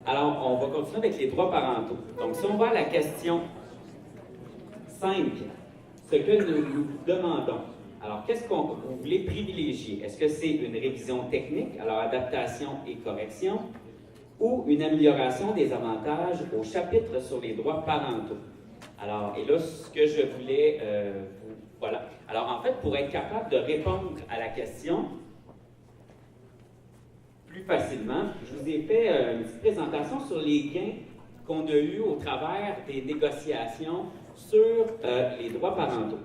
Alors, on va continuer avec les droits parentaux. Donc, si on va à la question 5, ce que nous nous demandons. Alors, qu'est-ce qu'on vous voulez privilégier? Est-ce que c'est une révision technique, alors adaptation et correction, ou une amélioration des avantages au chapitre sur les droits parentaux? Alors, et là, ce que je voulais voilà. Alors, en fait, pour être capable de répondre à la question plus facilement, je vous ai fait une petite présentation sur les gains qu'on a eus au travers des négociations sur les droits parentaux.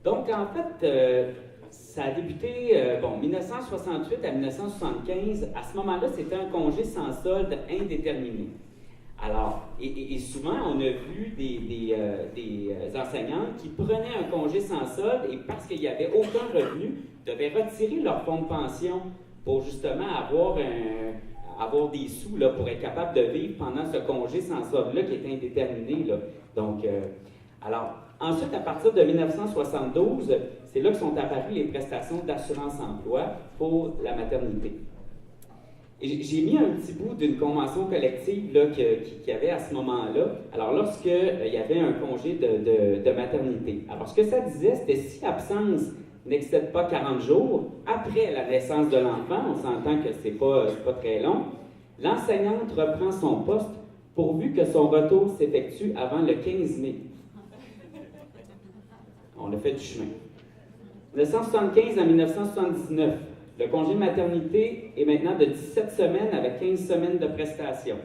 Donc, en fait, ça a débuté, 1968 à 1975. À ce moment-là, c'était un congé sans solde indéterminé. Alors, et souvent, on a vu des enseignants qui prenaient un congé sans solde et parce qu'il n'y avait aucun revenu, devaient retirer leur fonds de pension pour justement avoir des sous là, pour être capable de vivre pendant ce congé sans solde-là qui est indéterminé. Là. Donc, alors, ensuite, à partir de 1972, c'est là que sont apparues les prestations d'assurance-emploi pour la maternité. J'ai mis un petit bout d'une convention collective qu'il y avait à ce moment-là. Alors, lorsqu'il y avait un congé de maternité. Alors, ce que ça disait, c'était si l'absence n'excède pas 40 jours après la naissance de l'enfant, on s'entend que c'est pas très long, l'enseignante reprend son poste pourvu que son retour s'effectue avant le 15 mai. On a fait du chemin. 1975 à 1979. Le congé de maternité est maintenant de 17 semaines avec 15 semaines de prestations.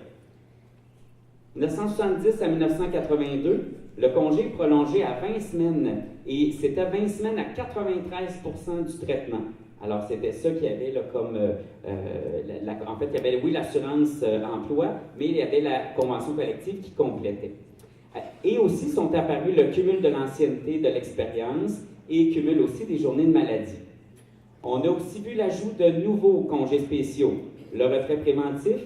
1970 à 1982, le congé est prolongé à 20 semaines et c'était 20 semaines à 93% du traitement. Alors, c'était ça qu'il y avait là, comme... en fait, il y avait, oui, l'assurance emploi, mais il y avait la convention collective qui complétait. Et aussi sont apparus le cumul de l'ancienneté de l'expérience et cumul aussi des journées de maladie. On a aussi vu l'ajout de nouveaux congés spéciaux, le retrait préventif,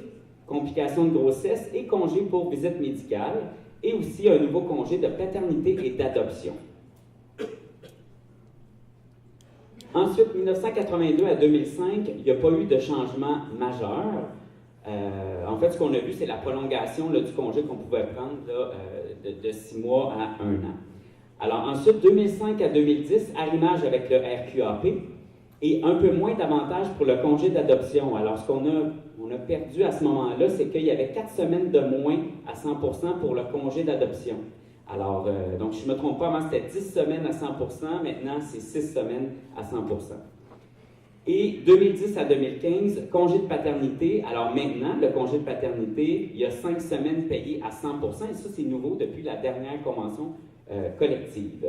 complications de grossesse et congés pour visite médicale, et aussi un nouveau congé de paternité et d'adoption. Ensuite, 1982 à 2005, il n'y a pas eu de changement majeur. En fait, ce qu'on a vu, c'est la prolongation là, du congé qu'on pouvait prendre là, de 6 mois à 1 an. Alors ensuite, 2005 à 2010, arrimage avec le RQAP et un peu moins d'avantages pour le congé d'adoption. Alors, ce qu'on a perdu à ce moment-là, c'est qu'il y avait 4 semaines de moins à 100% pour le congé d'adoption. Alors, donc, je ne me trompe pas, avant c'était 10 semaines à 100%, maintenant c'est 6 semaines à 100%. Et 2010 à 2015, congé de paternité. Alors maintenant, le congé de paternité, il y a 5 semaines payées à 100%, et ça c'est nouveau depuis la dernière convention collective.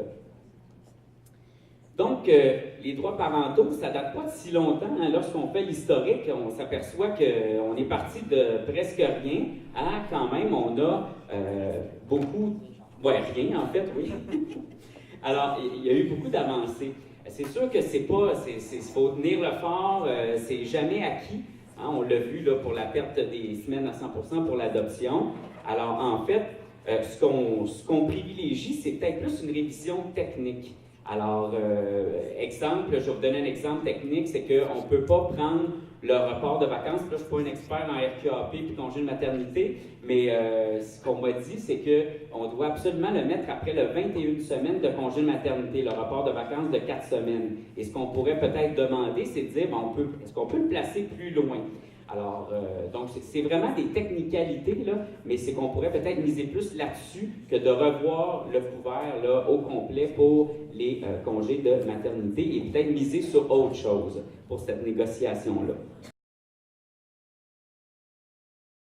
Donc, les droits parentaux, ça ne date pas de si longtemps. Hein. Lorsqu'on fait l'historique, on s'aperçoit qu'on est parti de presque rien à quand même, on a beaucoup, rien en fait, oui. Alors, il y a eu beaucoup d'avancées. C'est sûr que faut tenir le fort, c'est jamais acquis. Hein. On l'a vu là, pour la perte des semaines à 100% pour l'adoption. Alors, en fait, ce qu'on privilégie, c'est peut-être plus une révision technique. Alors, exemple, je vais vous donner un exemple technique, c'est qu'on ne peut pas prendre le report de vacances. Là, je ne suis pas un expert en RQAP et congé de maternité, mais ce qu'on m'a dit, c'est qu'on doit absolument le mettre après le 21 semaines de congé de maternité, le report de vacances de 4 semaines. Et ce qu'on pourrait peut-être demander, c'est de dire, est-ce qu'on peut le placer plus loin? Alors, donc, c'est vraiment des technicalités, là, mais c'est qu'on pourrait peut-être miser plus là-dessus que de revoir le couvert là, au complet pour les congés de maternité et peut-être miser sur autre chose pour cette négociation-là.